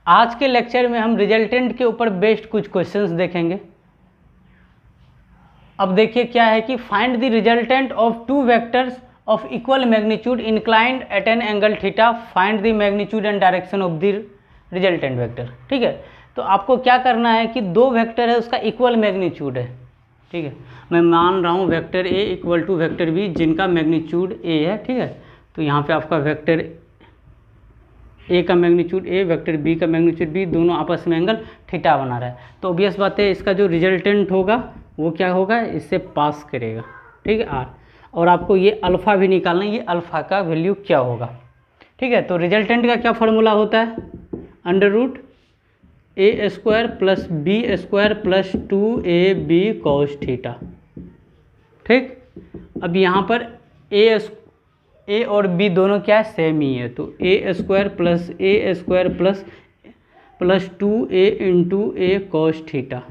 आज के लेक्चर में हम रिजल्टेंट के ऊपर बेस्ड कुछ क्वेश्चंस देखेंगे। अब देखिए क्या है कि find the resultant of two vectors of equal magnitude inclined at an angle theta, find the magnitude and direction of the resultant vector. ठीक है, तो आपको क्या करना है कि दो वेक्टर है उसका इक्वल मैग्नीट्यूड है। ठीक है, मैं मान रहा हूँ vector A equal to vector B जिनका मैग्नीट्यूड ए है। ठीक है, तो यहाँ पे आपका वेक्टर ए का मैग्नीट्यूड ए, वेक्टर बी का मैग्नीट्यूड बी, दोनों आपस में एंगल थीटा बना रहा है। तो ऑब्वियस बात है इसका जो रिजल्टेंट होगा वो क्या होगा, इससे पास करेगा। ठीक है, आर, और आपको ये अल्फ़ा भी निकालना है, ये अल्फ़ा का वैल्यू क्या होगा। ठीक है, तो रिजल्टेंट का क्या फार्मूला होता है, under root a square plus b square plus 2ab cos theta. ठीक, अब यहाँ पर ए और बी दोनों क्या है, सेम ही है, तो ए स्क्वायर प्लस 2a इंटू ए कॉस थीटा।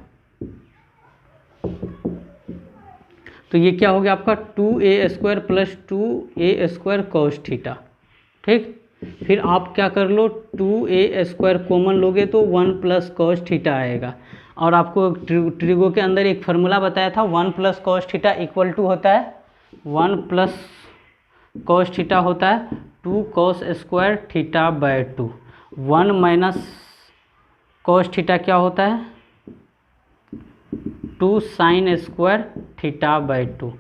तो ये क्या हो गया आपका 2a square plus 2a square cos theta. ठीक, फिर आप क्या कर लो, 2a स्क्वायर कॉमन लोगे तो 1 प्लस कॉस थीटा आएगा। और आपको ट्रिगो के अंदर एक फार्मूला बताया था, 1 plus cos theta equal to होता है 1 प्लस कॉस थीटा होता है 2 cos square theta by 2। 1 minus cos theta क्या होता है 2 sine square theta by 2।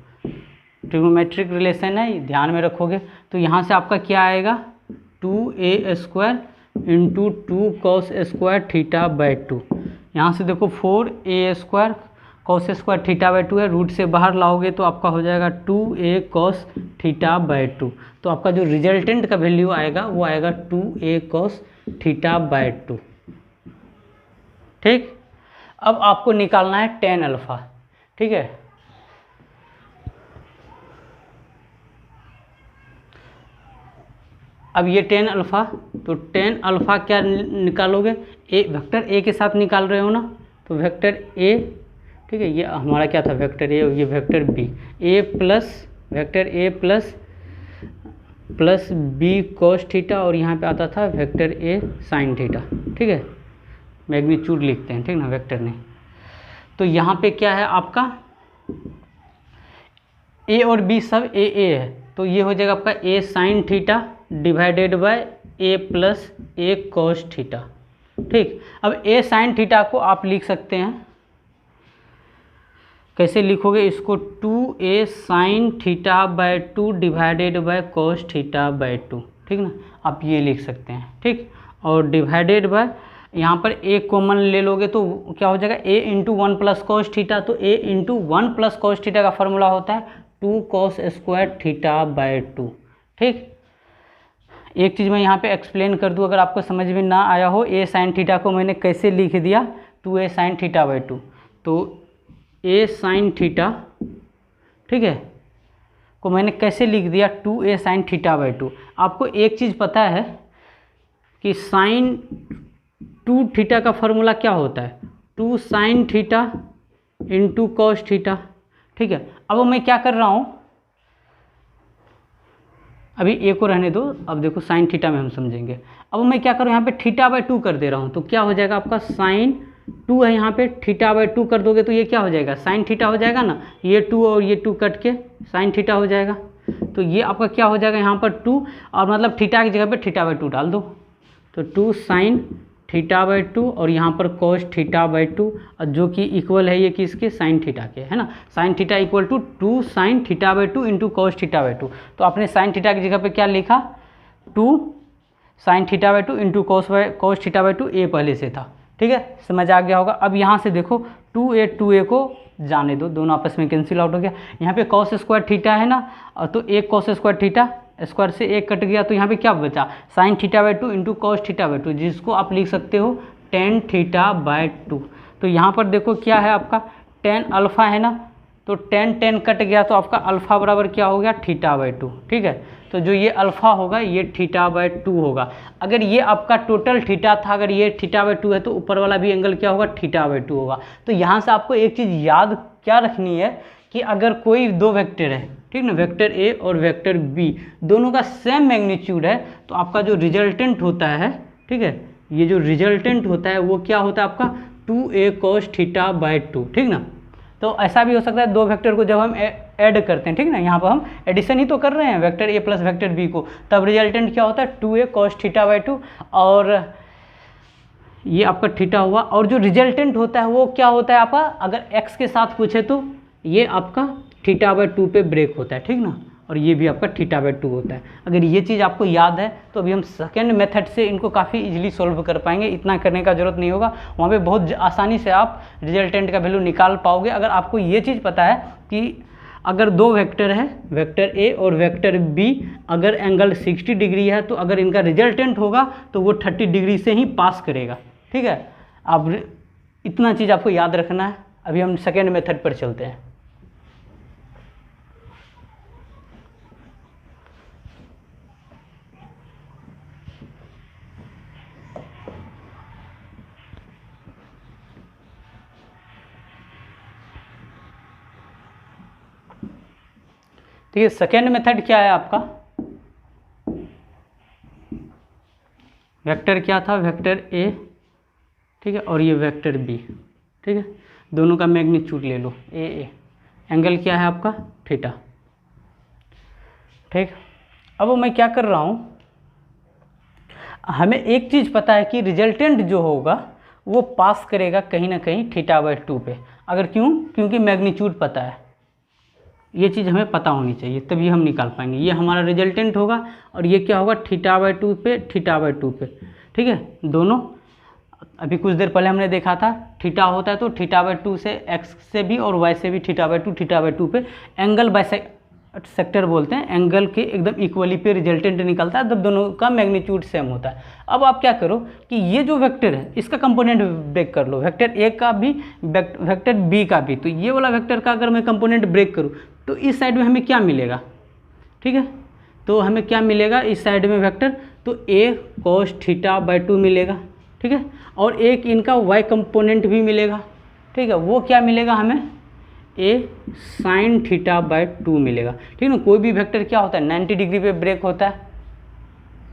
Trigonometric relation है, ध्यान में रखोगे। तो यहाँ से आपका क्या आएगा 2a square into 2 cos square theta by 2। यहाँ से देखो 4a square cos square theta by 2 है, रूट से बाहर लाओगे तो आपका हो जाएगा 2a कॉस थीटा बाय 2। तो आपका जो रिजल्टेंट का वैल्यू आएगा वो आएगा 2a कॉस थीटा बाय 2। ठीक, अब आपको निकालना है tan अल्फ़ा। ठीक है, अब ये tan अल्फ़ा, तो tan अल्फ़ा क्या निकालोगे, ए वेक्टर ए के साथ निकाल रहे हो ना, तो वेक्टर ए, ठीक है, ये हमारा क्या था वेक्टर ए और ये vector B, A plus vector A plus B cos theta, और यहाँ पे आता था वेक्टर ए साइन थीटा। ठीक है, मैग्नीट्यूड लिखते हैं, ठीक ना, वेक्टर नहीं। तो यहाँ पे क्या है आपका ए और बी सब ए है, तो ये हो जाएगा आपका a sine theta divided by a plus a cos theta. ठीक, अब ए साइन थीटा को आप लिख सकते हैं, कैसे लिखोगे इसको, 2a sign theta by 2 divided by cos theta by 2। ठीक ना, आप ये लिख सकते हैं। ठीक, और डिवाइडेड बाय यहाँ पर a कॉमन ले लोगे तो क्या हो जाएगा a into 1 plus cos theta, तो a into 1 plus cos theta का फॉर्मूला होता है 2 कॉस स्क्वायर थीटा बाय 2। ठीक, एक चीज़ मैं यहाँ पे एक्सप्लेन कर दूँ अगर आपको समझ में ना आया हो, a साइन थीटा को मैंने कैसे लिख दिया 2a साइन थीटा बाय 2, तो a साइन थीटा, ठीक है, को मैंने कैसे लिख दिया 2a साइन थीटा बाय 2। आपको एक चीज़ पता है कि साइन 2 थीटा का फॉर्मूला क्या होता है 2 sine theta into cos theta. ठीक है, अब मैं क्या कर रहा हूँ, अभी ए को रहने दो, अब देखो साइन थीटा में हम समझेंगे। अब मैं क्या करूँ, यहाँ पे थीटा बाय 2 कर दे रहा हूँ, तो क्या हो जाएगा आपका साइन 2 है, यहाँ पे थीटा बाय 2 कर दोगे तो ये क्या हो जाएगा साइन थीटा हो जाएगा ना, ये 2 और ये 2 कट के साइन थीटा हो जाएगा। तो ये आपका क्या हो जाएगा यहाँ पर 2, और मतलब थीटा की जगह पे थीटा बाय 2 डाल दो, तो 2 साइन थीटा बाय 2 और यहाँ पर कॉस थीटा बाय 2, और जो कि इक्वल है ये किसके, साइन थीटा के, है ना। Sine theta equal to 2 sine theta by 2 into cos theta by 2। तो आपने साइन थीटा की जगह पे क्या लिखा 2 sine theta by 2 into cos theta by 2, ए पहले से था। ठीक है, समझ आ गया होगा। अब यहाँ से देखो 2a को जाने दो, दोनों आपस में कैंसिल आउट हो गया। यहाँ पे कॉस स्क्वायर थीटा है ना, और तो एक कॉस स्क्वायर थीटा स्क्वायर से एक कट गया, तो यहाँ पे क्या बचा sign theta by 2 into cos theta by 2, जिसको आप लिख सकते हो tan थीटा बाय 2। तो यहाँ पर देखो क्या है आपका tan अल्फ़ा है ना, तो tan कट गया तो आपका अल्फ़ा बराबर क्या हो गया थीटा बाय 2। ठीक है, तो जो ये अल्फ़ा होगा ये थीटा बाय 2 होगा। अगर ये आपका टोटल थीटा था, अगर ये थीटा बाय 2 है तो ऊपर वाला भी एंगल क्या होगा थीटा बाय 2 होगा। तो यहाँ से आपको एक चीज़ याद क्या रखनी है कि अगर कोई दो वेक्टर है, ठीक ना, वेक्टर ए और वेक्टर बी दोनों का सेम मैग्नीट्यूड है, तो आपका जो रिजल्टेंट होता है, ठीक है, ये जो रिजल्टेंट होता है वो क्या होता है आपका 2a cos थीटा बाई 2, ठीक ना। तो ऐसा भी हो सकता है दो वेक्टर को जब हम ऐड करते हैं, ठीक ना, यहाँ पर हम एडिशन ही तो कर रहे हैं vector a plus vector b को, तब रिजल्टेंट क्या होता है 2a cos थीटा बाई 2, और ये आपका थीटा हुआ। और जो रिजल्टेंट होता है वो क्या होता है आपका, अगर x के साथ पूछे तो ये आपका थीटा बाई 2 पे ब्रेक होता है, ठीक ना, और ये भी आपका थीटा बाई 2 होता है। अगर ये चीज़ आपको याद है तो अभी हम सेकेंड मेथड से इनको काफ़ी इजीली सॉल्व कर पाएंगे, इतना करने का ज़रूरत नहीं होगा, वहाँ पे बहुत आसानी से आप रिजल्टेंट का वैल्यू निकाल पाओगे। अगर आपको ये चीज़ पता है कि अगर दो वेक्टर है, वेक्टर ए और वेक्टर बी, अगर एंगल 60 डिग्री है तो अगर इनका रिजल्टेंट होगा तो वो 30 डिग्री से ही पास करेगा, ठीक है। अब इतना चीज़ आपको याद रखना है। अभी हम सेकेंड मेथड पर चलते हैं। तो ये सेकेंड मेथड क्या है आपका, वेक्टर क्या था, वेक्टर ए, ठीक है, और ये वेक्टर बी, ठीक है, दोनों का मैग्नीट्यूड ले लो ए, एंगल क्या है आपका थीटा, ठीक। अब मैं क्या कर रहा हूँ, हमें एक चीज़ पता है कि रिजल्टेंट जो होगा वो पास करेगा कहीं ना कहीं थीटा बाई 2 पे। अगर क्योंकि मैग्नीट्यूड पता है, ये चीज़ हमें पता होनी चाहिए तभी हम निकाल पाएंगे। ये हमारा रिजल्टेंट होगा और ये क्या होगा थीटा बाई 2 पे, थीटा बाई 2 पे, ठीक है। दोनों अभी कुछ देर पहले हमने देखा था थीटा होता है तो थीटा बाई 2 से एक्स से भी और वाई से भी थीटा बाई 2, थीटा बाई 2 पे एंगल बाई सेक्टर बोलते हैं, एंगल के एकदम इक्वली पे रिजल्टेंट निकलता है, तब दोनों का मैग्नीट्यूड सेम होता है। अब आप क्या करो कि ये जो वेक्टर है इसका कंपोनेंट ब्रेक कर लो, वेक्टर ए का भी वेक्टर बी का भी। तो ये वाला वेक्टर का अगर मैं कंपोनेंट ब्रेक करूँ तो इस साइड में हमें क्या मिलेगा, ठीक है, तो हमें क्या मिलेगा इस साइड में वेक्टर, तो ए cos थीटा बाई 2 मिलेगा, ठीक है, और एक इनका y कंपोनेंट भी मिलेगा, ठीक है, वो क्या मिलेगा हमें ए साइन थीटा बाई 2 मिलेगा, ठीक है ना। कोई भी वेक्टर क्या होता है 90 डिग्री पे ब्रेक होता है,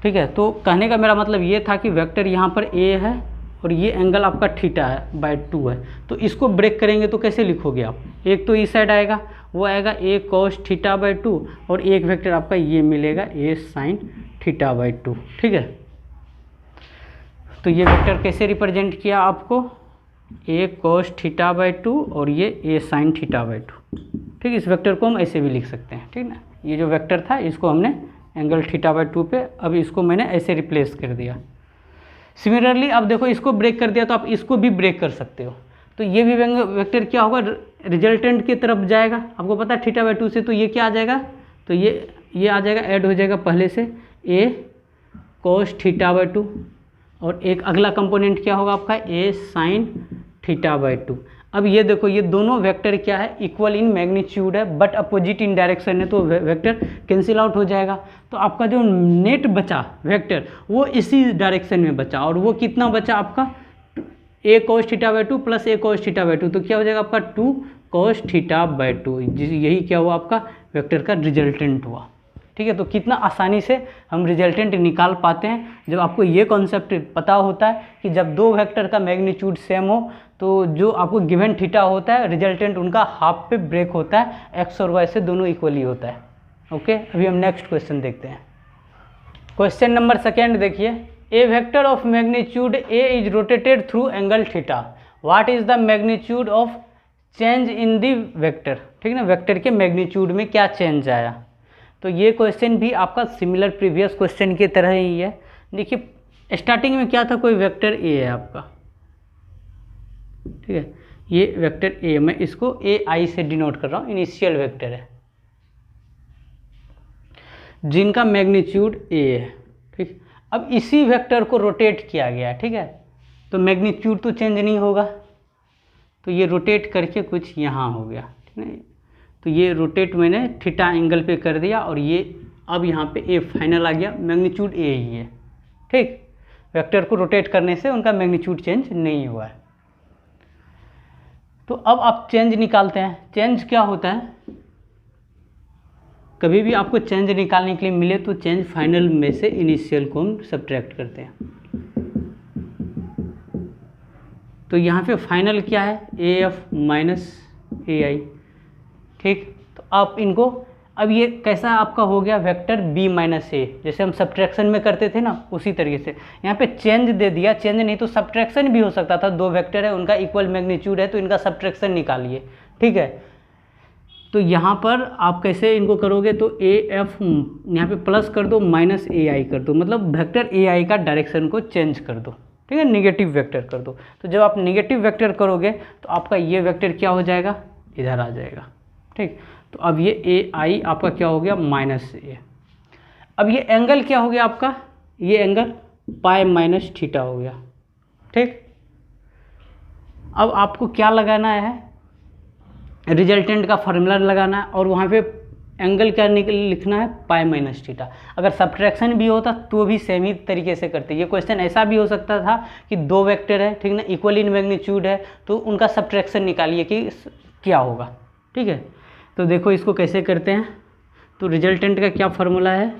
ठीक है। तो कहने का मेरा मतलब ये था कि वेक्टर यहाँ पर ए है और ये एंगल आपका थीटा है बाई 2 है, तो इसको ब्रेक करेंगे तो कैसे लिखोगे आप, एक तो इस साइड आएगा, वो आएगा ए cos थीटा बाई 2 और एक वेक्टर आपका ये मिलेगा ए साइन थीटा बाई 2, ठीक है। तो ये वेक्टर कैसे रिप्रेजेंट किया आपको, ए cos थीटा बाई 2 और ये ए साइन थीटा बाई 2, ठीक। इस वेक्टर को हम ऐसे भी लिख सकते हैं, ठीक ना। ये जो वेक्टर था इसको हमने एंगल थीटा बाई 2 पे, अब इसको मैंने ऐसे रिप्लेस कर दिया। सिमिलरली अब देखो इसको ब्रेक कर दिया तो आप इसको भी ब्रेक कर सकते हो, तो ये भी वेक्टर क्या होगा रिजल्टेंट की तरफ जाएगा। आपको पता है थीटा बाई 2 से तो ये क्या आ जाएगा, तो ये आ जाएगा, ऐड हो जाएगा पहले से ए cos थीटा बाई 2 और एक अगला कंपोनेंट क्या होगा आपका ए साइन थीटा बाई 2। अब ये देखो ये दोनों वेक्टर क्या है इक्वल इन मैग्नीट्यूड है बट अपोजिट इन डायरेक्शन है, तो वेक्टर कैंसिल आउट हो जाएगा। तो आपका जो नेट बचा वेक्टर वो इसी डायरेक्शन में बचा, और वो कितना बचा आपका ए cos theta by 2 plus A cos theta by 2, तो क्या हो जाएगा आपका 2 cos थीटा बाई 2। यही क्या हुआ आपका वेक्टर का रिजल्टेंट हुआ, ठीक है। तो कितना आसानी से हम रिजल्टेंट निकाल पाते हैं जब आपको ये कॉन्सेप्ट पता होता है कि जब दो वेक्टर का मैग्नीट्यूड सेम हो तो जो आपको गिवन थीटा होता है रिजल्टेंट उनका हाफ पे ब्रेक होता है, एक्स और वाई से दोनों इक्वली होता है। ओके, अभी हम नेक्स्ट क्वेश्चन देखते हैं। क्वेश्चन नंबर सेकेंड देखिए, a vector of magnitude a is rotated through angle theta, what is the magnitude of change in the vector, ठीक है ना। वेक्टर के मैग्नीट्यूड में क्या चेंज आया, तो ये क्वेश्चन भी आपका सिमिलर प्रीवियस क्वेश्चन की तरह ही है। देखिए स्टार्टिंग में क्या था, कोई वेक्टर ए है आपका, ठीक है, ये वेक्टर ए, मैं इसको ए आई से डिनोट कर रहा हूँ, इनिशियल वेक्टर है जिनका मैग्नीट्यूड ए है, ठीक। अब इसी वेक्टर को रोटेट किया गया, ठीक है, तो मैग्नीट्यूड तो चेंज नहीं होगा, तो ये रोटेट करके कुछ यहाँ हो गया, ठीक है। तो ये रोटेट मैंने थीटा एंगल पे कर दिया और ये अब यहाँ पे ए फाइनल आ गया, मैग्नीट्यूड ए ही है, ठीक। वेक्टर को रोटेट करने से उनका मैग्नीट्यूड चेंज नहीं हुआ है। तो अब आप चेंज निकालते हैं। चेंज क्या होता है, कभी भी आपको चेंज निकालने के लिए मिले तो चेंज फाइनल में से इनिशियल को हम सब्ट्रैक्ट करते हैं। तो यहाँ पे फाइनल क्या है, ए एफ माइनस ए आई। ठीक, तो आप इनको, अब ये कैसा आपका हो गया वेक्टर बी माइनस ए, जैसे हम सब्ट्रैक्शन में करते थे ना उसी तरीके से यहाँ पे चेंज दे दिया। चेंज नहीं तो सब्ट्रैक्शन भी हो सकता था, दो वेक्टर है उनका इक्वल मैग्नीट्यूड है तो इनका सब्ट्रैक्शन निकालिए। ठीक है, तो यहाँ पर आप कैसे इनको करोगे, तो ए एफ यहाँ पे प्लस कर दो माइनस ए आई कर दो, मतलब वेक्टर ए आई का डायरेक्शन को चेंज कर दो। ठीक है, निगेटिव वेक्टर कर दो। तो जब आप निगेटिव वेक्टर करोगे तो आपका ये वेक्टर क्या हो जाएगा, इधर आ जाएगा। ठीक, तो अब ये ए आई आपका क्या हो गया, माइनस ए। अब ये एंगल क्या हो गया आपका, ये एंगल पाई माइनस थीटा हो गया। ठीक, अब आपको क्या लगाना है, रिजल्टेंट का फार्मूला लगाना है और वहाँ पे एंगल क्या लिखना है, पाई माइनस थीटा। अगर सब्ट्रैक्शन भी होता तो भी सेम ही तरीके से करते। ये क्वेश्चन ऐसा भी हो सकता था कि दो वेक्टर है, ठीक ना, इक्वल इन मैग्नीट्यूड है, तो उनका सब्ट्रैक्शन निकालिए कि क्या होगा। ठीक है, तो देखो इसको कैसे करते हैं। तो रिजल्टेंट का क्या फार्मूला है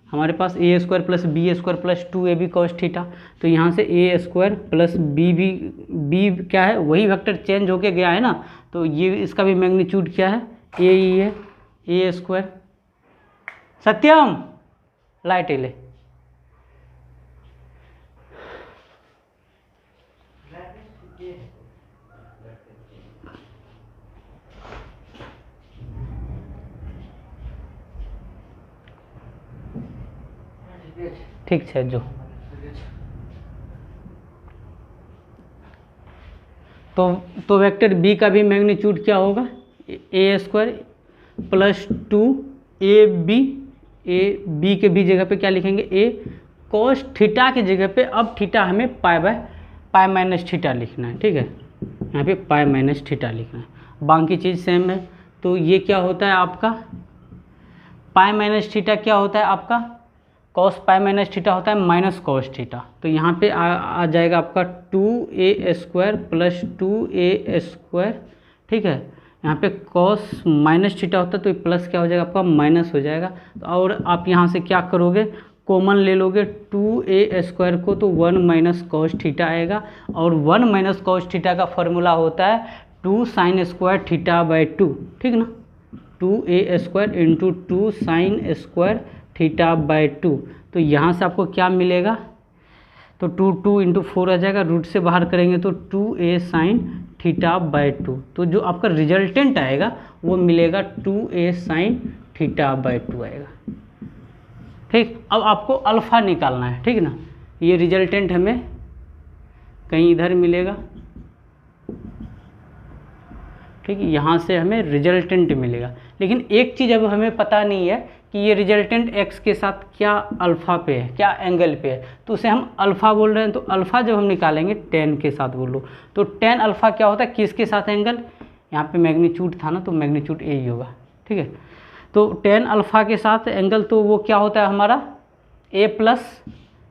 हमारे पास, a square plus b square plus 2ab cos theta. तो यहाँ से ए स्क्वायर प्लस बी क्या है, वही वेक्टर चेंज होके गया है ना, तो ये इसका भी मैग्नीट्यूड क्या है, ए ही है, ए स्क्वायर। सत्यम लाइट ले, ठीक है जो। तो वेक्टर बी का भी मैग्नीट्यूड क्या होगा, a square plus 2ab, a b के बी जगह पे क्या लिखेंगे, ए कोस थीटा की जगह पे अब थीटा हमें पाई माइनस थीटा लिखना है। ठीक है, यहाँ पे पाई माइनस थीटा लिखना है, बाकी चीज़ सेम है। तो ये क्या होता है आपका, पाई माइनस थीटा क्या होता है आपका, कॉस पाई माइनस थीटा होता है माइनस कॉस थीटा। तो यहाँ पे आ जाएगा आपका 2a square plus 2a square. ठीक है, यहाँ पे कॉस माइनस थीटा होता है तो ये प्लस क्या हो जाएगा आपका, माइनस हो जाएगा। तो और आप यहाँ से क्या करोगे, कॉमन ले लोगे 2a स्क्वायर को, तो 1 माइनस कॉस थीटा आएगा। और 1 माइनस कॉस थीटा का फॉर्मूला होता है 2 साइन स्क्वायर थीटा बाई 2। ठीक ना, 2a square into 2 sine square theta by 2। तो यहाँ से आपको क्या मिलेगा, तो 2 इंटू 4 आ जाएगा, रूट से बाहर करेंगे तो 2a साइन थीटा बाई 2। तो जो आपका रिजल्टेंट आएगा वो मिलेगा 2a साइन थीटा बाई 2 आएगा। ठीक, अब आपको अल्फ़ा निकालना है। ठीक ना, ये रिजल्टेंट हमें कहीं इधर मिलेगा। ठीक, यहाँ से हमें रिजल्टेंट मिलेगा, लेकिन एक चीज़ अब हमें पता नहीं है कि ये रिजल्टेंट x के साथ क्या अल्फ़ा पे है, क्या एंगल पे है, तो उसे हम अल्फ़ा बोल रहे हैं। तो अल्फ़ा जब हम निकालेंगे tan के साथ बोल लो, तो tan अल्फ़ा क्या होता है, किसके साथ एंगल, यहाँ पे मैग्नीट्यूड था ना, तो मैग्नीट्यूड a ही होगा। ठीक है, तो tan अल्फ़ा के साथ एंगल, तो वो क्या होता है हमारा a प्लस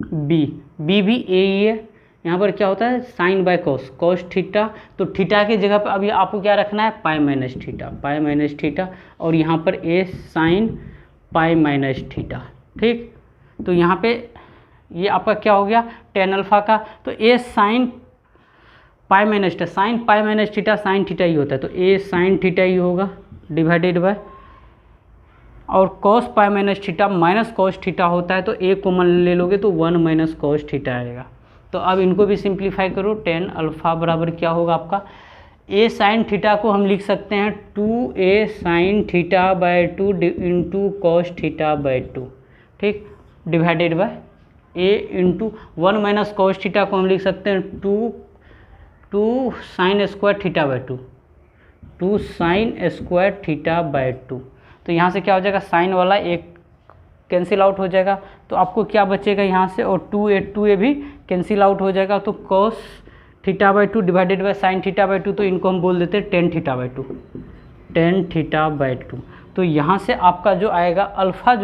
बी, बी भी a ही है। यहाँ पर क्या होता है साइन बाय कॉस थीटा, तो थीटा की जगह पर अभी आपको क्या रखना है, पाई माइनस थीटा, और यहाँ पर a sine pi minus theta. ठीक, तो यहाँ पे ये आपका क्या हो गया tan अल्फ़ा का, तो a sine pi minus theta, sine pi minus theta sine theta ही होता है, तो a साइन थीटा ही होगा डिवाइडेड बाय, और cos pi minus theta minus cos theta होता है, तो a कॉमन ले लोगे तो 1 माइनस कॉस थीटा आएगा। तो अब इनको भी सिंप्लीफाई करो, tan अल्फ़ा बराबर क्या होगा आपका, a साइन थीटा को हम लिख सकते हैं 2a sine theta by 2 into cos theta by 2। ठीक, divided by a into 1 minus cos theta को हम लिख सकते हैं 2 sine square theta by 2 sine square theta by 2। तो यहाँ से क्या हो जाएगा, साइन वाला एक कैंसिल आउट हो जाएगा, तो आपको क्या बचेगा यहाँ से, और 2a भी कैंसिल आउट हो जाएगा। तो cos theta by 2 divided by sine theta by 2, तो इनको हम बोल देते हैं tan थीटा बाई 2। तो यहाँ से आपका जो आएगा अल्फ़ा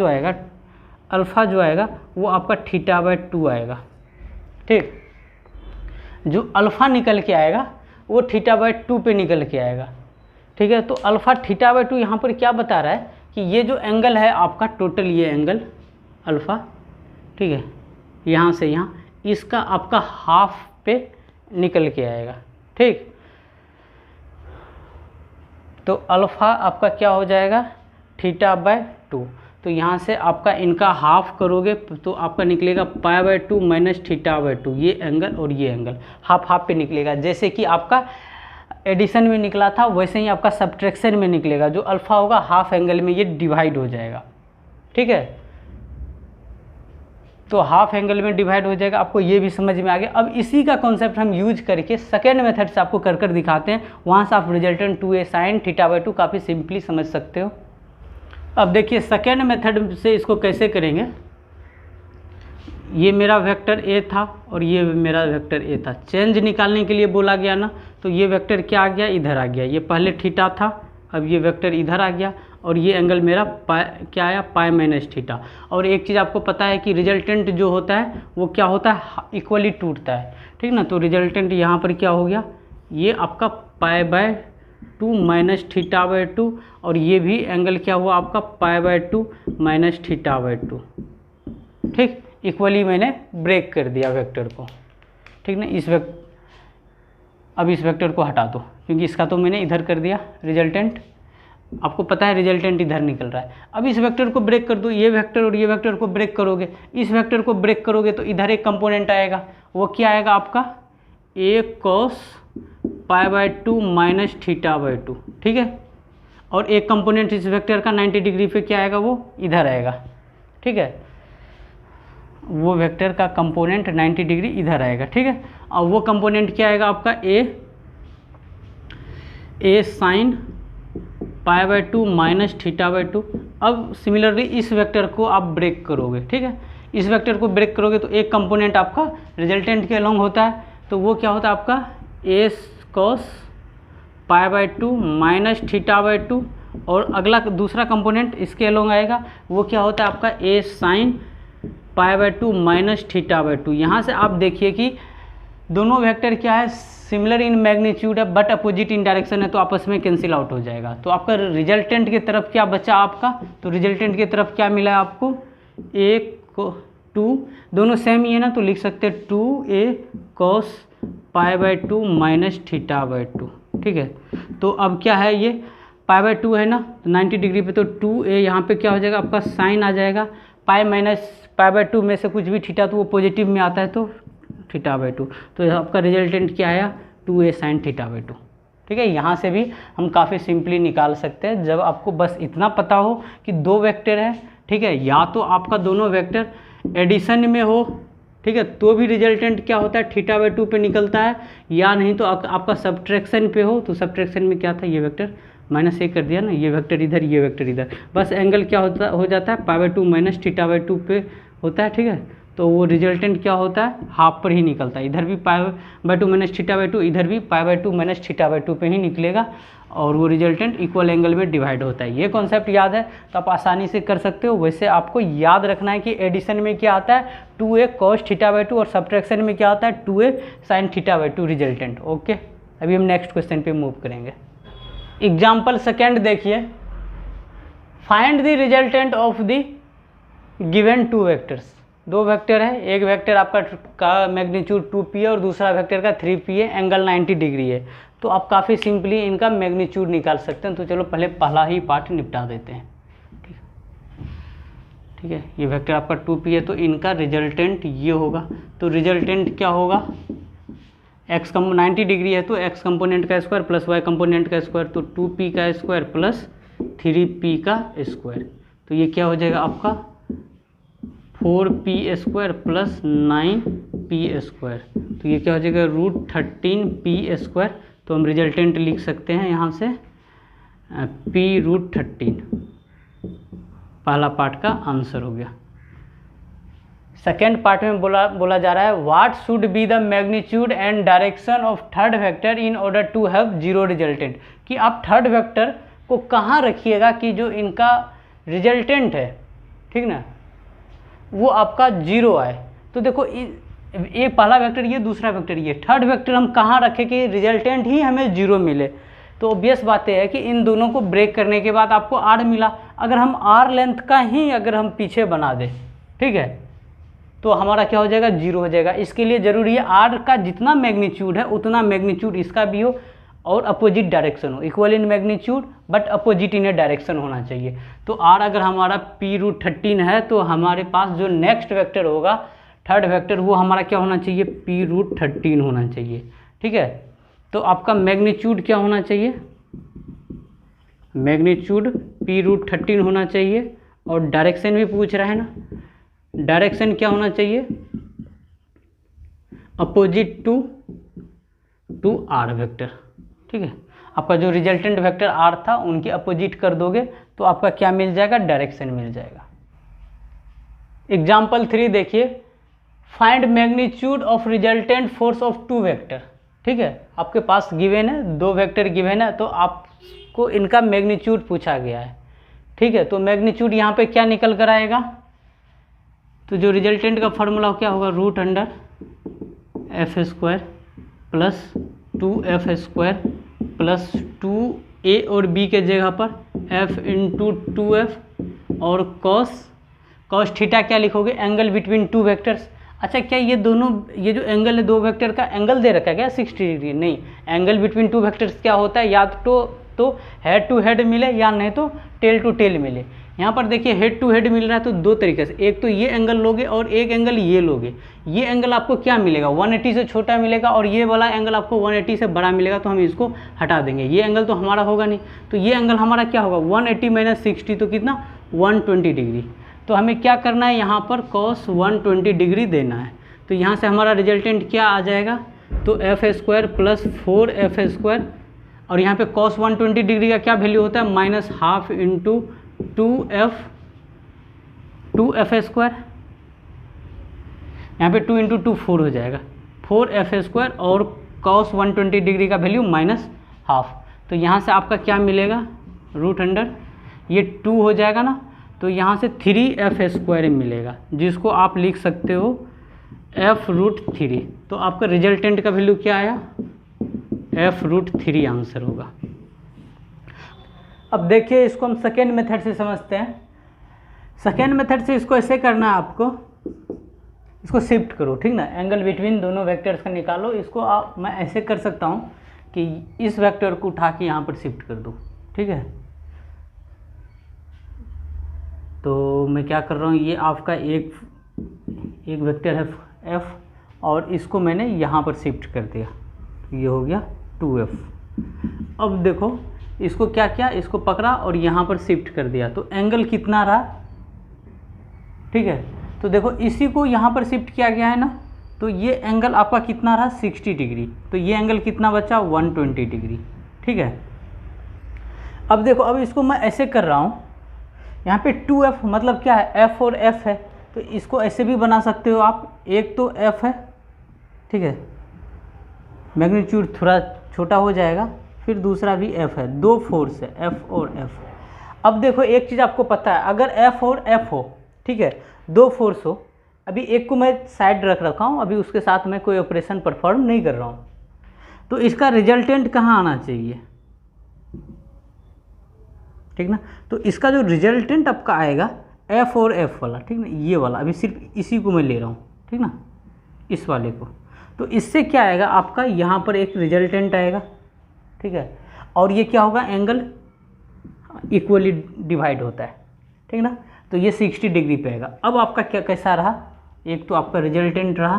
जो आएगा वो आपका थीटा बाई 2 आएगा। ठीक, जो अल्फ़ा निकल के आएगा वो थीटा बाई 2 पे निकल के आएगा। ठीक है, तो अल्फ़ा थीटा बाई 2 यहाँ पर क्या बता रहा है कि ये जो एंगल है आपका टोटल, ये एंगल अल्फ़ा, ठीक है, यहाँ से यहाँ इसका आपका हाफ पे निकल के आएगा। ठीक। तो अल्फ़ा आपका क्या हो जाएगा, θ/2। तो यहाँ से आपका इनका हाफ करोगे तो आपका निकलेगा π/2 माइनस θ/2, ये एंगल और ये एंगल हाफ हाफ पे निकलेगा। जैसे कि आपका एडिशन में निकला था वैसे ही आपका सब्ट्रैक्शन में निकलेगा। जो अल्फ़ा होगा हाफ एंगल में ये डिवाइड हो जाएगा, ठीक है। तो हाफ एंगल में डिवाइड हो जाएगा, आपको ये भी समझ में आ गया। अब इसी का कॉन्सेप्ट हम यूज करके सेकेंड मेथड से आपको कर दिखाते हैं, वहाँ से आप रिजल्टेंट 2a sin θ/2 काफ़ी सिंपली समझ सकते हो। अब देखिए सेकेंड मेथड से इसको कैसे करेंगे। ये मेरा वेक्टर a था और ये मेरा वेक्टर a था, चेंज निकालने के लिए बोला गया ना, तो ये वेक्टर क्या आ गया, इधर आ गया। ये पहले थीटा था, अब ये वेक्टर इधर आ गया और ये एंगल मेरा क्या आया, π-θ। और एक चीज़ आपको पता है कि रिजल्टेंट जो होता है वो क्या होता है, इक्वली टूटता है, ठीक ना। तो रिजल्टेंट यहाँ पर क्या हो गया, ये आपका π/2 माइनस θ/2 और ये भी एंगल क्या हुआ आपका π/2 माइनस θ/2, ठीक। इक्वली मैंने ब्रेक कर दिया वेक्टर को, ठीक ना। अब इस वेक्टर को हटा दो क्योंकि इसका तो मैंने इधर कर दिया रिजल्टेंट, आपको पता है रिजल्टेंट इधर निकल रहा है। अब इस वेक्टर को ब्रेक कर दो, ये वेक्टर और ये वेक्टर को ब्रेक करोगे, इस वेक्टर को ब्रेक करोगे तो इधर एक कंपोनेंट आएगा, वो क्या आएगा आपका a cos π/2 माइनस θ/2, ठीक है। और एक कंपोनेंट इस वेक्टर का 90 डिग्री पे क्या आएगा, वो इधर आएगा, ठीक है। वो वेक्टर का कंपोनेंट 90 डिग्री इधर आएगा, ठीक है। और वो कंपोनेंट क्या आएगा आपका a sin π/2 माइनस θ/2। अब सिमिलरली इस वेक्टर को आप ब्रेक करोगे, ठीक है। इस वेक्टर को ब्रेक करोगे तो एक कंपोनेंट आपका रिजल्टेंट के अलोंग होता है, तो वो क्या होता है आपका a cos π/2 माइनस θ/2। और अगला दूसरा कंपोनेंट इसके अलोंग आएगा, वो क्या होता है आपका a sin π/2 माइनस θ/2। यहाँ से आप देखिए कि दोनों वेक्टर क्या है, सिमिलर इन मैग्नीट्यूड है बट अपोजिट इन डायरेक्शन है, तो आपस में कैंसिल आउट हो जाएगा। तो आपका रिजल्टेंट की तरफ क्या बचा आपका, तो रिजल्टेंट की तरफ क्या मिला है आपको, 2 दोनों सेम ही है ना, तो लिख सकते हैं 2a cos π/2 माइनस θ/2, ठीक है। तो अब क्या है, ये π/2 है ना, तो 90 डिग्री पे, तो 2a यहाँ पे क्या हो जाएगा आपका साइन आ जाएगा, पाई माइनस π/2 में से कुछ भी थीटा तो वो पॉजिटिव में आता है, तो θ/2। तो आपका रिजल्टेंट क्या आया, 2a sin θ/2, ठीक है। यहाँ से भी हम काफ़ी सिंपली निकाल सकते हैं जब आपको बस इतना पता हो कि दो वेक्टर है, ठीक है। या तो आपका दोनों वेक्टर एडिशन में हो, ठीक है, तो भी रिजल्टेंट क्या होता है, θ/2 पे निकलता है। या नहीं तो आपका सब्ट्रैक्शन पे हो, तो सब्ट्रैक्शन में क्या था, ये वेक्टर माइनस a कर दिया ना, ये वेक्टर इधर, ये वेक्टर इधर, बस एंगल क्या हो जाता है π/2 माइनस θ/2 पे होता है, ठीक है। तो वो रिजल्टेंट क्या होता है, हाफ पर ही निकलता है, इधर भी π/2 माइनस θ/2, इधर भी π/2 माइनस θ/2 पे ही निकलेगा, और वो रिजल्टेंट इक्वल एंगल में डिवाइड होता है। ये कॉन्सेप्ट याद है तो आप आसानी से कर सकते हो। वैसे आपको याद रखना है कि एडिशन में क्या आता है, 2a cos θ/2, और सब्ट्रैक्शन में क्या आता है, 2a sin θ/2 रिजल्टेंट। ओके, अभी हम नेक्स्ट क्वेश्चन पे मूव करेंगे। एग्जाम्पल सेकेंड देखिए, find the resultant of the given two vectors. दो वेक्टर है, एक वेक्टर आपका का मैग्नीट्यूड 2p है और दूसरा वेक्टर का 3p है, एंगल 90 डिग्री है। तो आप काफ़ी सिंपली इनका मैग्नीट्यूड निकाल सकते हैं। तो चलो पहले पहला ही पार्ट निपटा देते हैं, ठीक है। ये वेक्टर आपका 2p है, तो इनका रिजल्टेंट ये होगा। तो रिजल्टेंट क्या होगा, x 90 डिग्री है तो x कंपोनेंट का स्क्वायर प्लस y कंपोनेंट का स्क्वायर, तो 2p का स्क्वायर प्लस 3p का स्क्वायर। तो ये क्या हो जाएगा आपका 4p square plus 9p square. तो ये क्या हो जाएगा √13p स्क्वायर। तो हम रिजल्टेंट लिख सकते हैं यहाँ से p√13। पहला पार्ट का आंसर हो गया। सेकेंड पार्ट में बोला जा रहा है what should be the magnitude and direction of third vector in order to have zero resultant. कि आप थर्ड वेक्टर को कहाँ रखिएगा कि जो इनका रिजल्टेंट है, ठीक ना, वो आपका जीरो आए। तो देखो ये पहला वेक्टर, ये दूसरा वेक्टर, ये थर्ड वेक्टर हम कहाँ रखें कि रिजल्टेंट ही हमें जीरो मिले। तो ऑब्वियस बात है कि इन दोनों को ब्रेक करने के बाद आपको r मिला। अगर हम r लेंथ का ही अगर हम पीछे बना दें, ठीक है, तो हमारा क्या हो जाएगा, 0 हो जाएगा। इसके लिए ज़रूरी है आर का जितना मैग्नीट्यूड है उतना मैग्नीट्यूड इसका भी हो और अपोजिट डायरेक्शन हो, equal in magnitude but opposite in A direction होना चाहिए। तो आर अगर हमारा p√13 है तो हमारे पास जो नेक्स्ट वेक्टर होगा, थर्ड वेक्टर, वो हमारा क्या होना चाहिए, p√13 होना चाहिए। ठीक है, तो आपका मैग्नीट्यूड क्या होना चाहिए, मैग्नीट्यूड p√13 होना चाहिए। और डायरेक्शन भी पूछ रहा है ना, डायरेक्शन क्या होना चाहिए, अपोजिट टू आर वेक्टर। ठीक है, आपका जो रिजल्टेंट वेक्टर आर था उनके अपोजिट कर दोगे तो आपका क्या मिल जाएगा, डायरेक्शन मिल जाएगा। एग्जाम्पल 3 देखिए, find magnitude of resultant force of 2 vector. ठीक है, आपके पास गिवन है, 2 वेक्टर गिवन है, तो आपको इनका मैग्नीट्यूड पूछा गया है। ठीक है, तो मैग्नीट्यूड यहाँ पे क्या निकल कर आएगा, तो जो रिजल्टेंट का फॉर्मूला क्या होगा, √f² plus 2f² plus 2a और b के जगह पर f × 2f और cos थीटा क्या लिखोगे, एंगल बिटवीन 2 वेक्टर्स। अच्छा, क्या ये दोनों, ये जो एंगल है 2 वेक्टर का एंगल दे रखा है क्या, 60 डिग्री? नहीं, एंगल बिटवीन 2 वेक्टर्स क्या होता है, या तो हेड टू हेड मिले या नहीं तो टेल टू टेल मिले। यहाँ पर देखिए हेड टू हेड मिल रहा है तो 2 तरीके से, एक तो ये एंगल लोगे और एक एंगल ये लोगे। ये एंगल आपको क्या मिलेगा, 180 से छोटा मिलेगा और ये वाला एंगल आपको 180 से बड़ा मिलेगा, तो हम इसको हटा देंगे। ये एंगल तो हमारा होगा नहीं, तो ये एंगल हमारा क्या होगा, 180 - 60 तो कितना, 120 डिग्री। तो हमें क्या करना है, यहाँ पर cos 120 डिग्री देना है। तो यहाँ से हमारा रिजल्टेंट क्या आ जाएगा, तो f² प्लस 4f², और यहाँ पे cos 120 डिग्री का क्या वैल्यू होता है, -½ × 2f², यहाँ पे 2 × 2 4 हो जाएगा, 4f² और cos 120 डिग्री का वैल्यू -½ तो यहाँ से आपका क्या मिलेगा, √, ये 2 हो जाएगा ना, तो यहाँ से 3f² मिलेगा, जिसको आप लिख सकते हो f√3। तो आपका रिजल्टेंट का वैल्यू क्या आया, f√3 आंसर होगा। अब देखिए इसको हम सेकेंड मेथड से समझते हैं। सेकेंड मेथड से इसको ऐसे करना है आपको, इसको शिफ्ट करो, ठीक ना, एंगल बिटवीन दोनों वेक्टर्स का निकालो। इसको मैं ऐसे कर सकता हूँ कि इस वेक्टर को उठा के यहाँ पर शिफ्ट कर दूँ। ठीक है, तो मैं क्या कर रहा हूँ, ये आपका एक वेक्टर है f और इसको मैंने यहाँ पर शिफ्ट कर दिया, ये हो गया 2f। अब देखो इसको क्या किया, इसको पकड़ा और यहाँ पर शिफ्ट कर दिया, तो एंगल कितना रहा, ठीक है। तो देखो इसी को यहाँ पर शिफ्ट किया गया है ना, तो ये एंगल आपका कितना रहा, 60 डिग्री। तो ये एंगल कितना बचा, 120 डिग्री। ठीक है, अब देखो, अब इसको मैं ऐसे कर रहा हूँ, यहाँ पे 2f मतलब क्या है, f और f है, तो इसको ऐसे भी बना सकते हो आप। एक तो f है, ठीक है, मैग्नीट्यूड थोड़ा छोटा हो जाएगा, फिर दूसरा भी f है, 2 फोर्स है, f और f। अब देखो एक चीज़ आपको पता है, अगर f और f हो, ठीक है, 2 फोर्स हो, अभी एक को मैं साइड रख रखा हूँ, अभी उसके साथ मैं कोई ऑपरेशन परफॉर्म नहीं कर रहा हूँ, तो इसका रिजल्टेंट कहाँ आना चाहिए, ठीक ना। तो इसका जो रिजल्टेंट आपका आएगा f और f वाला, ठीक ना, ये वाला, अभी सिर्फ इसी को मैं ले रहा हूँ, ठीक ना, इस वाले को। तो इससे क्या आएगा आपका, यहाँ पर एक रिजल्टेंट आएगा, ठीक है, और ये क्या होगा, एंगल इक्वली डिवाइड होता है, ठीक ना। तो ये 60 डिग्री पे आएगा। अब आपका क्या कैसा रहा, एक तो आपका रिजल्टेंट रहा,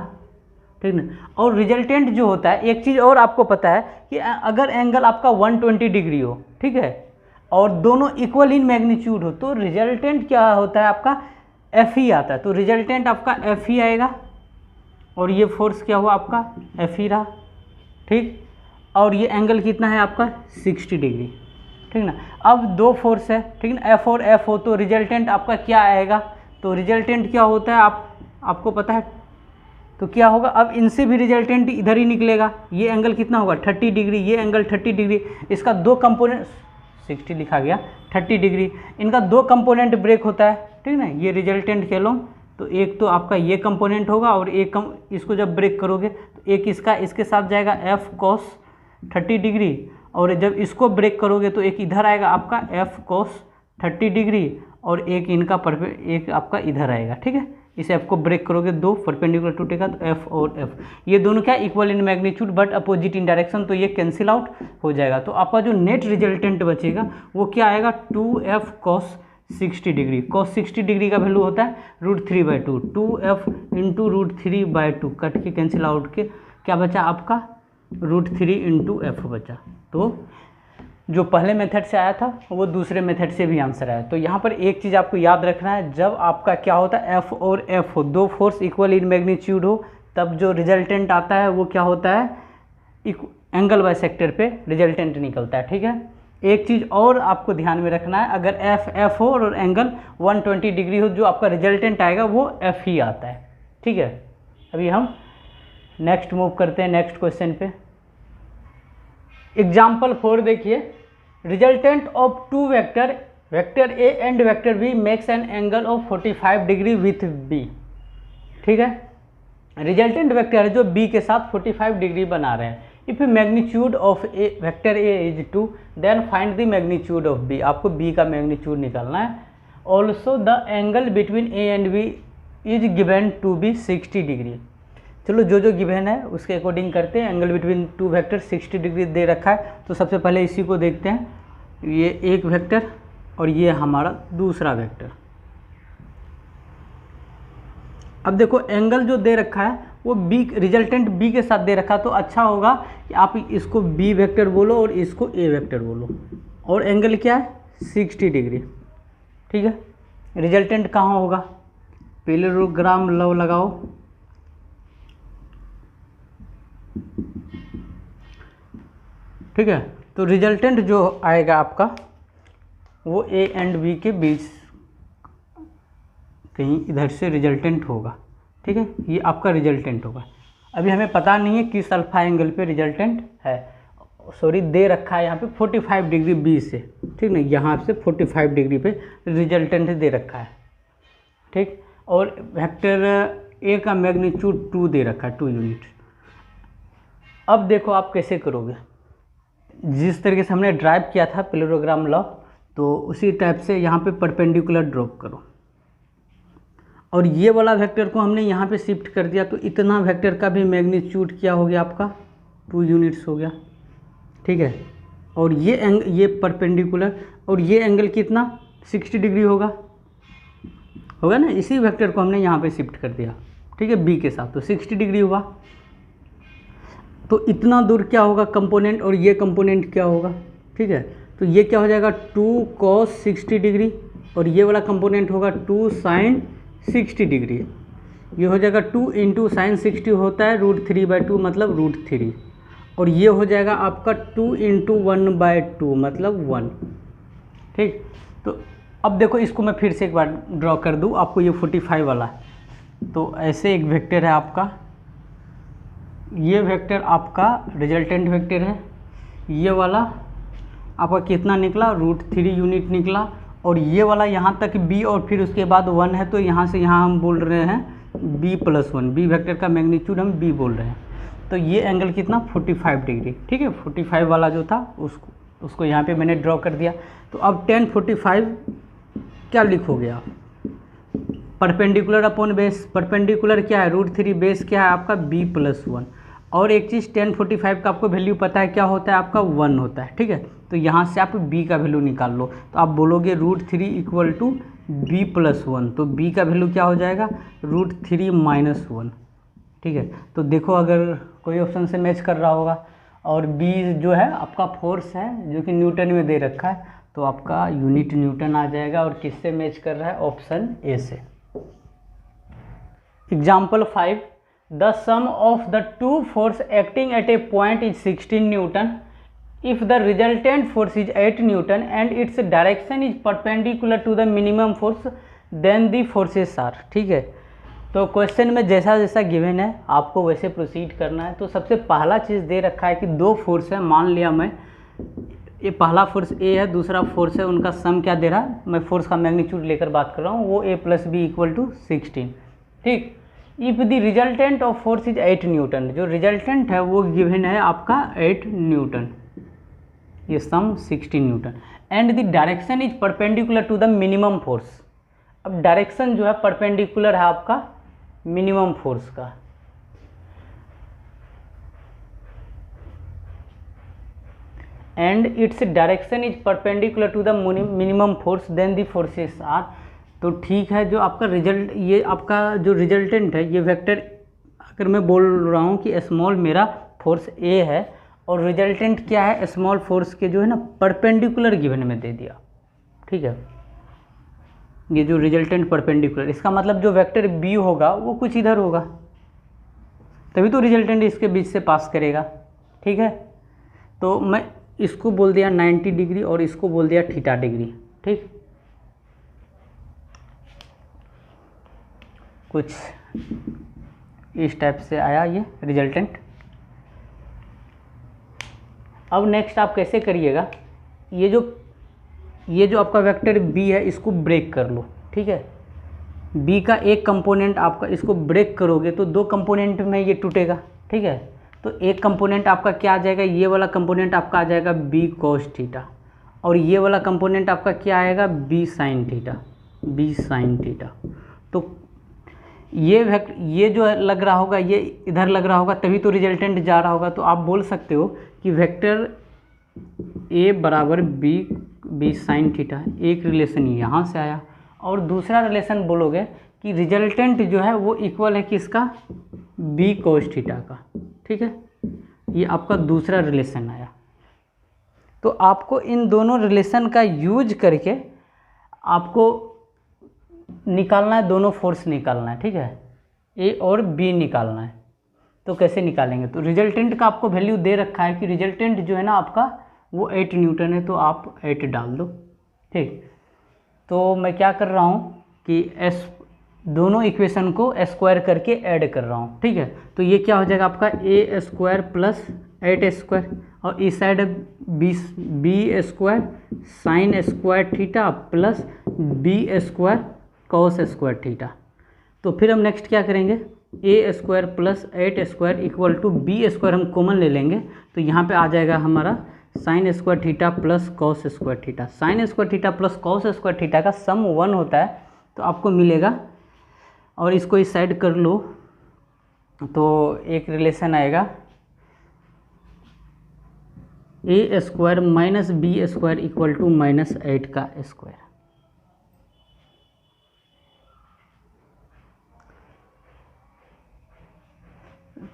ठीक ना, और रिजल्टेंट जो होता है, एक चीज़ और आपको पता है कि अगर एंगल आपका 120 डिग्री हो, ठीक है, और दोनों इक्वल इन मैग्नीट्यूड हो, तो रिजल्टेंट क्या होता है आपका, एफ ही आता है। तो रिजल्टेंट आपका एफ ही आएगा, और ये फोर्स क्या हुआ आपका, एफ ही रहा, ठीक, और ये एंगल कितना है आपका, 60 डिग्री, ठीक ना। अब 2 फोर्स है, ठीक ना, एफ और एफ हो, तो रिजल्टेंट आपका क्या आएगा, तो रिजल्टेंट क्या होता है आपको पता है, तो क्या होगा, अब इनसे भी रिजल्टेंट इधर ही निकलेगा। ये एंगल कितना होगा, 30 डिग्री, ये एंगल 30 डिग्री, इसका 2 कंपोनेंट, 60 लिखा गया, 30 डिग्री, इनका 2 कंपोनेंट ब्रेक होता है, ठीक ना। ये रिजल्टेंट कह लो, तो एक तो आपका ये कंपोनेंट होगा, और एक इसको जब ब्रेक करोगे तो एक इसका इसके साथ जाएगा f cos 30 डिग्री, और जब इसको ब्रेक करोगे तो एक इधर आएगा आपका f cos 30 डिग्री, और एक इनका एक आपका इधर आएगा, ठीक है, इस एफ को ब्रेक करोगे, दो परपेंडिकुलर टूटेगा तो एफ और एफ, ये दोनों क्या equal in magnitude but opposite in direction, तो ये कैंसिल आउट हो जाएगा। तो आपका जो नेट रिजल्टेंट बचेगा वो क्या आएगा, 2f cos 60 degree. cos 60 degree का वैल्यू होता है √3/2, 2f इंटू √3/2 कट के कैंसिल आउट के क्या बचा आपका, √3 इंटू एफ बचा। तो जो पहले मेथड से आया था वो दूसरे मेथड से भी आंसर आया। तो यहाँ पर एक चीज़ आपको याद रखना है, जब आपका क्या होता है एफ और एफ हो, दो फोर्स इक्वल इन मैग्नीट्यूड हो, तब जो रिजल्टेंट आता है वो क्या होता है, एंगल बाइसेक्टर पे रिजल्टेंट निकलता है। ठीक है, एक चीज़ और आपको ध्यान में रखना है, अगर एफ हो और एंगल 120 डिग्री हो, जो आपका रिजल्टेंट आएगा वो एफ ही आता है। ठीक है, अभी हम नेक्स्ट मूव करते हैं नेक्स्ट क्वेश्चन पे। एग्जाम्पल 4 देखिए, resultant of two vector A and vector B makes an angle of 45 degree with B. ठीक है, रिजल्टेंट वेक्टर है जो बी के साथ 45 डिग्री बना रहे हैं। If magnitude of a vector a is 2 then find the magnitude of b, आपको बी का मैग्नीट्यूड निकालना है। Also the angle between a and b is given to be 60 degree. चलो जो जो गिवन है उसके अकॉर्डिंग करते हैं। Angle between two vector 60 degree दे रखा है, तो सबसे पहले इसी को देखते हैं, ये एक वेक्टर और ये हमारा दूसरा वेक्टर। अब देखो एंगल जो दे रखा है वो बी, रिजल्टेंट बी के साथ दे रखा, तो अच्छा होगा कि आप इसको बी वेक्टर बोलो और इसको ए वेक्टर बोलो, और एंगल क्या है 60 डिग्री। ठीक है, रिजल्टेंट कहाँ होगा, पैरेललोग्राम लॉ लगाओ। ठीक है, तो रिजल्टेंट जो आएगा आपका वो ए एंड बी के बीच कहीं इधर से रिजल्टेंट होगा। ठीक है, ये आपका रिजल्टेंट होगा। अभी हमें पता नहीं है किस अल्फा एंगल पे रिजल्टेंट है, सॉरी दे रखा है यहाँ पे 45 डिग्री बी से। ठीक ना, यहाँ से 45 डिग्री पे रिजल्टेंट दे रखा है। ठीक, और वेक्टर ए का मैग्नीट्यूड 2 दे रखा है, 2 यूनिट। अब देखो आप कैसे करोगे, जिस तरीके से हमने ड्राइव किया था पैरेललोग्राम लॉ, तो उसी टाइप से यहाँ पे परपेंडिकुलर ड्रॉप करो, और ये वाला वेक्टर को हमने यहाँ पे शिफ्ट कर दिया, तो इतना वेक्टर का भी मैग्नीट्यूड क्या हो गया आपका 2 यूनिट्स हो गया। ठीक है, और ये परपेंडिकुलर और ये एंगल कितना 60 डिग्री होगा ना, इसी वेक्टर को हमने यहाँ पे शिफ्ट कर दिया। ठीक है, बी के साथ, तो 60 डिग्री हुआ। तो इतना दूर क्या होगा कंपोनेंट, और ये कंपोनेंट क्या होगा। ठीक है, तो ये क्या हो जाएगा 2 cos 60 डिग्री, और ये वाला कंपोनेंट होगा 2 sin 60 डिग्री। ये हो जाएगा 2 इंटू साइन 60 होता है √3/2 मतलब √3, और ये हो जाएगा आपका 2 इंटू 1/2 मतलब 1। ठीक, तो अब देखो इसको मैं फिर से एक बार ड्रॉ कर दूँ आपको, ये 45 वाला है। तो ऐसे एक वेक्टर है आपका, ये वेक्टर आपका रिजल्टेंट वेक्टर है, ये वाला आपका कितना निकला √3 यूनिट निकला, और ये वाला यहाँ तक b और फिर उसके बाद 1 है, तो यहाँ से यहाँ हम बोल रहे हैं b+1, बी वेक्टर का मैग्नीट्यूड हम b बोल रहे हैं। तो ये एंगल कितना 45 डिग्री। ठीक है, 45 वाला जो था उसको यहाँ पे मैंने ड्रॉ कर दिया। तो अब tan 45 क्या लिखोगे आप, परपेंडिकुलर अपॉन बेस, परपेंडिकुलर क्या है √3, बेस क्या है आपका b+1, और एक चीज़ tan 45 का आपको वैल्यू पता है क्या होता है आपका 1 होता है। ठीक है, तो यहाँ से आप b का वैल्यू निकाल लो, तो आप बोलोगे √3 = b+1, तो b का वैल्यू क्या हो जाएगा √3 - 1। ठीक है, तो देखो अगर कोई ऑप्शन से मैच कर रहा होगा, और b जो है आपका फोर्स है जो कि न्यूटन में दे रखा है, तो आपका यूनिट न्यूटन आ जाएगा, और किससे मैच कर रहा है ऑप्शन ए से। Example 5, the sum of the two force acting at a point is 16 newton if the resultant force is 8 Newton and its direction is perpendicular to the minimum force then the forces are। ठीक है, तो question में जैसा जैसा given है आपको वैसे proceed करना है। तो सबसे पहला चीज़ दे रखा है कि दो फोर्स है, मान लिया मैं ये पहला फोर्स A है, दूसरा फोर्स है, उनका सम क्या दे रहा है, मैं फोर्स का मैग्नीट्यूड लेकर बात कर रहा हूँ, वो A + B = 16। ठीक, if the resultant of force is 8 newton, जो रिजल्टेंट है वो गिवन है आपका 8 न्यूटन, ये sum 16 newton, and the direction is perpendicular to the minimum force, अब डायरेक्शन जो है परपेंडिकुलर है आपका मिनिमम फोर्स का, and its direction is perpendicular to the minimum force then the forces are. तो ठीक है, जो आपका रिजल्ट, ये आपका जो रिजल्टेंट है, ये वेक्टर अगर मैं बोल रहा हूँ कि स्मॉल मेरा फोर्स ए है और रिजल्टेंट क्या है, स्मॉल फोर्स के जो है ना परपेंडिकुलर गिवन में दे दिया, ठीक है, ये जो रिजल्टेंट परपेंडिकुलर, इसका मतलब जो वेक्टर बी होगा वो कुछ इधर होगा, तभी तो रिजल्टेंट इसके बीच से पास करेगा, ठीक है। तो मैं इसको बोल दिया 90 डिग्री और इसको बोल दिया थीटा डिग्री, ठीक, कुछ इस टाइप से आया ये रिजल्टेंट। अब नेक्स्ट आप कैसे करिएगा, ये जो आपका वेक्टर बी है इसको ब्रेक कर लो, ठीक है। बी का एक कंपोनेंट आपका, इसको ब्रेक करोगे तो दो कंपोनेंट में ये टूटेगा, ठीक है। तो एक कंपोनेंट आपका क्या आ जाएगा, ये वाला कंपोनेंट आपका आ जाएगा बी कॉस थीटा, और ये वाला कंपोनेंट आपका क्या आएगा, B sine theta, B sine theta. तो ये जो लग रहा होगा ये इधर लग रहा होगा, तभी तो रिजल्टेंट जा रहा होगा। तो आप बोल सकते हो कि वेक्टर ए बराबर बी साइन थीटा, एक रिलेशन यहाँ से आया, और दूसरा रिलेशन बोलोगे कि रिजल्टेंट जो है वो इक्वल है किसका, बी कोस थीटा का, ठीक है। ये आपका दूसरा रिलेशन आया। तो आपको इन दोनों रिलेशन का यूज करके आपको निकालना है, दोनों फोर्स निकालना है, ठीक है, ए और बी निकालना है। तो कैसे निकालेंगे, तो रिजल्टेंट का आपको वैल्यू दे रखा है कि रिजल्टेंट जो है ना आपका वो 8 न्यूटन है, तो आप 8 डाल दो, ठीक। तो मैं क्या कर रहा हूँ कि दोनों इक्वेशन को स्क्वायर करके ऐड कर रहा हूँ, ठीक है। तो ये क्या हो जाएगा आपका ए स्क्वायर प्लस 8 स्क्वायर, और इस side b square sine square theta plus b square cos square theta. तो फिर हम नेक्स्ट क्या करेंगे, a square plus 8 square equal to b square हम कॉमन ले लेंगे, तो यहाँ पे आ जाएगा हमारा sine square theta plus cos square theta. Sine square theta plus cos square theta का सम 1 होता है, तो आपको मिलेगा, और इसको इस साइड कर लो तो एक रिलेशन आएगा a square minus b square equal to minus 8 का स्क्वायर।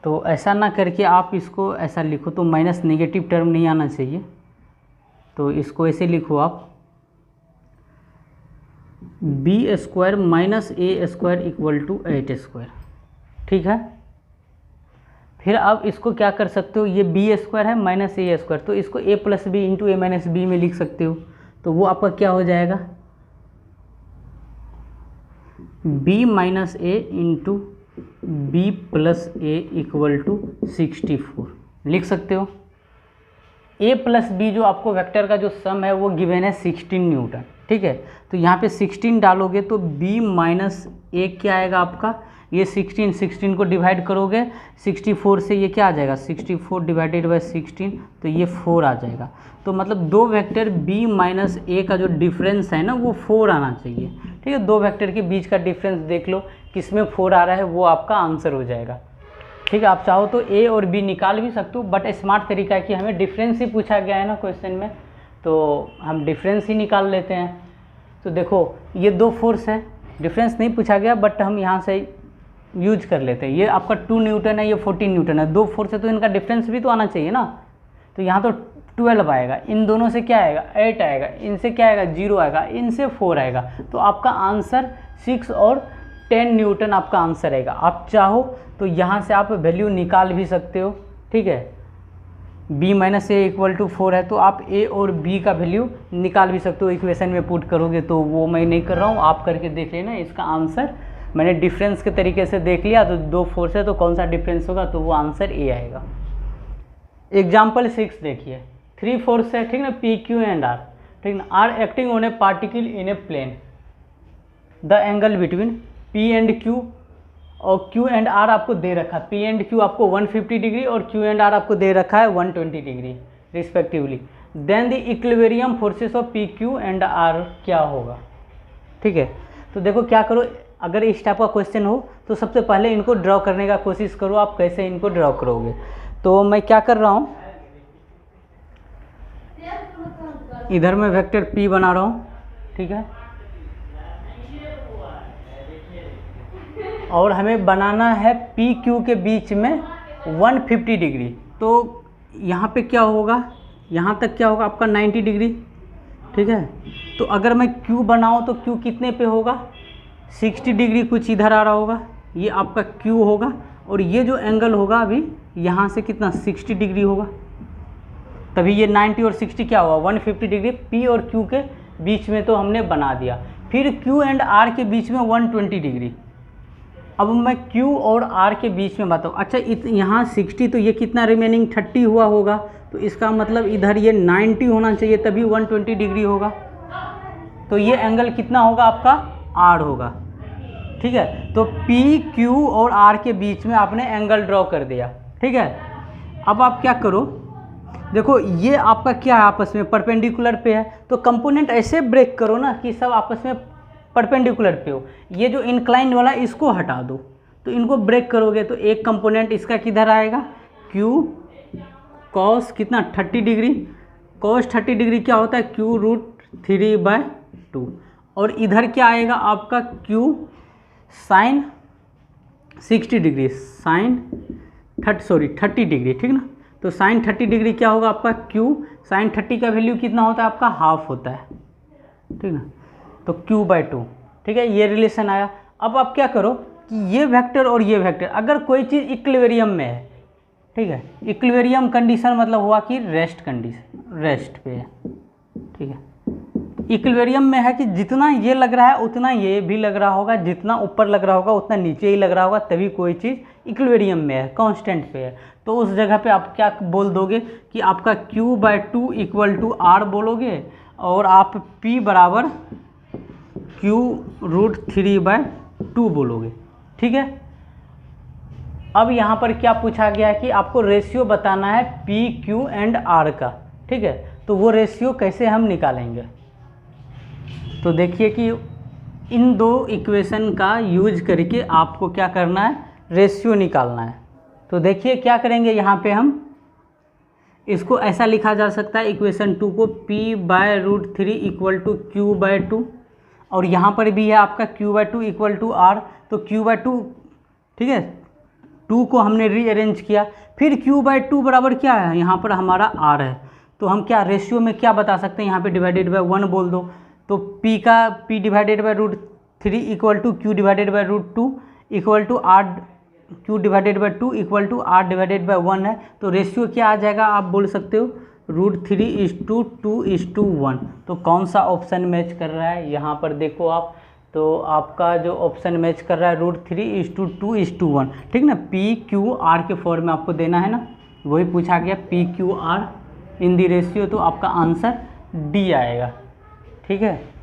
तो ऐसा ना करके आप इसको ऐसा लिखो, तो माइनस नेगेटिव टर्म नहीं आना चाहिए, तो इसको ऐसे लिखो आप B square minus A square equal to 8 square, ठीक है। फिर आप इसको क्या कर सकते हो, ये बी स्क्वायर है माइनस ए स्क्वायर, तो इसको ए प्लस बी इंटू ए माइनस बी में लिख सकते हो, तो वो आपका क्या हो जाएगा, B minus A into B plus A equal to 64 लिख सकते हो। ए प्लस बी जो आपको वेक्टर का जो सम है वो गिवन है 16 न्यूटन, ठीक है। तो यहाँ पे 16 डालोगे तो बी माइनस ए क्या आएगा आपका, ये 16 को डिवाइड करोगे 64 से, ये क्या आ जाएगा 64 डिवाइडेड बाई 16, तो ये 4 आ जाएगा। तो मतलब दो वेक्टर बी माइनस ए का जो डिफरेंस है ना वो 4 आना चाहिए, ठीक है। दो वेक्टर के बीच का डिफरेंस देख लो किसमें 4 आ रहा है, वो आपका आंसर हो जाएगा, ठीक है। आप चाहो तो ए और बी निकाल भी सकते हो, बट स्मार्ट तरीका है कि हमें डिफरेंस ही पूछा गया है ना क्वेश्चन में, तो हम डिफरेंस ही निकाल लेते हैं। तो देखो ये दो फोर्स है, डिफरेंस नहीं पूछा गया, बट हम यहाँ से यूज कर लेते हैं। ये आपका 2 न्यूटन है, ये 14 न्यूटन है, दो फोर्स है तो इनका डिफरेंस भी तो आना चाहिए ना। तो यहाँ तो 12 आएगा, इन दोनों से क्या आएगा 8 आएगा, इनसे क्या आएगा 0 आएगा, इनसे 4 आएगा। तो आपका आंसर 6 और 10 न्यूटन आपका आंसर आएगा। आप चाहो तो यहाँ से आप वैल्यू निकाल भी सकते हो, ठीक है। b minus A equal to 4 है, तो आप a और b का वैल्यू निकाल भी सकते हो, इक्वेशन में पुट करोगे। तो वो मैं नहीं कर रहा हूँ, आप करके देख लेना। इसका आंसर मैंने डिफरेंस के तरीके से देख लिया, तो दो फोर्स है तो कौन सा डिफरेंस होगा, तो वो आंसर a आएगा। एग्जाम्पल 6 देखिए, 3 फोर्स है, ठीक ना, p q एंड r, ठीक ना, R acting on a particle in a plane, the angle between p and q और Q एंड R आपको दे रखा है, P एंड Q आपको 150 डिग्री और Q एंड R आपको दे रखा है 120 degree respectively. Then the equilibrium forces of P Q and R क्या होगा, ठीक है। तो देखो क्या करो, अगर इस टाइप का क्वेश्चन हो तो सबसे पहले इनको ड्रॉ करने का कोशिश करो, आप कैसे इनको ड्रॉ करोगे। तो मैं क्या कर रहा हूँ, इधर मैं वेक्टर P बना रहा हूँ, ठीक है, और हमें बनाना है पी क्यू के बीच में 150 डिग्री। तो यहाँ पे क्या होगा, यहाँ तक क्या होगा आपका 90 डिग्री, ठीक है। तो अगर मैं क्यू बनाऊँ तो क्यू कितने पे होगा, 60 डिग्री कुछ इधर आ रहा होगा, ये आपका क्यू होगा, और ये जो एंगल होगा अभी यहाँ से कितना 60 डिग्री होगा, तभी ये 90 और 60 क्या होगा 150 डिग्री पी और क्यू के बीच में तो हमने बना दिया। फिर क्यू एंड आर के बीच में 120 डिग्री। अब मैं क्यू और आर के बीच में बताऊँ, अच्छा यहाँ 60 तो ये कितना रिमेनिंग 30 हुआ होगा, तो इसका मतलब इधर ये 90 होना चाहिए तभी 120 डिग्री होगा। तो ये एंगल कितना होगा आपका आर होगा, ठीक है। तो पी क्यू और आर के बीच में आपने एंगल ड्रॉ कर दिया, ठीक है। अब आप क्या करो, देखो ये आपका क्या है आपस में परपेंडिकुलर पे है, तो कंपोनेंट ऐसे ब्रेक करो ना कि सब आपस में परपेंडिकुलर पे हो। ये जो इंक्लाइन वाला इसको हटा दो, तो इनको ब्रेक करोगे तो एक कंपोनेंट इसका किधर आएगा Q कॉस कितना 30 डिग्री, कॉस 30 डिग्री क्या होता है Q√3/2, और इधर क्या आएगा आपका Q sine 60 degree, sine 30 degree, ठीक ना। तो साइन 30 डिग्री क्या होगा आपका Q साइन 30 का वैल्यू कितना होता है आपका हाफ होता है, ठीक ना। तो Q/2, ठीक है, ये रिलेशन आया। अब आप क्या करो कि ये वेक्टर और ये वेक्टर अगर कोई चीज़ इक्विलिब्रियम में है, ठीक है, इक्विलिब्रियम कंडीशन मतलब हुआ कि रेस्ट कंडीशन, रेस्ट पे है, ठीक है। इक्विलिब्रियम में है कि जितना ये लग रहा है उतना ये भी लग रहा होगा, जितना ऊपर लग रहा होगा उतना नीचे ही लग रहा होगा, तभी कोई चीज़ इक्विलिब्रियम में है, कांस्टेंट पे है। तो उस जगह पे आप क्या बोल दोगे कि आपका Q/2 = R बोलोगे, और आप P बराबर Q√3/2 बोलोगे, ठीक है। अब यहाँ पर क्या पूछा गया है कि आपको रेशियो बताना है P Q एंड R का, ठीक है। तो वो रेशियो कैसे हम निकालेंगे, तो देखिए कि इन दो इक्वेशन का यूज करके आपको क्या करना है, रेशियो निकालना है। तो देखिए क्या करेंगे, यहाँ पे हम इसको ऐसा लिखा जा सकता है इक्वेशन 2 को P/√3 = Q/2, और यहाँ पर भी है आपका Q/2 = R। तो Q/2, ठीक है, 2 को हमने रीअरेंज किया, फिर Q/2 बराबर क्या है, यहाँ पर हमारा R है। तो हम क्या रेशियो में क्या बता सकते हैं, यहाँ पे /1 बोल दो। तो P का P/√3 = Q/√2 = R, Q/2 = R/1 है। तो रेशियो क्या आ जाएगा, आप बोल सकते हो √3:2:1। तो कौन सा ऑप्शन मैच कर रहा है, यहाँ पर देखो आप, तो आपका जो ऑप्शन मैच कर रहा है √3:2:1, ठीक ना। PQR के फॉर्म में आपको देना है ना, वही पूछा गया PQR इन दी रेशियो, तो आपका आंसर D आएगा, ठीक है।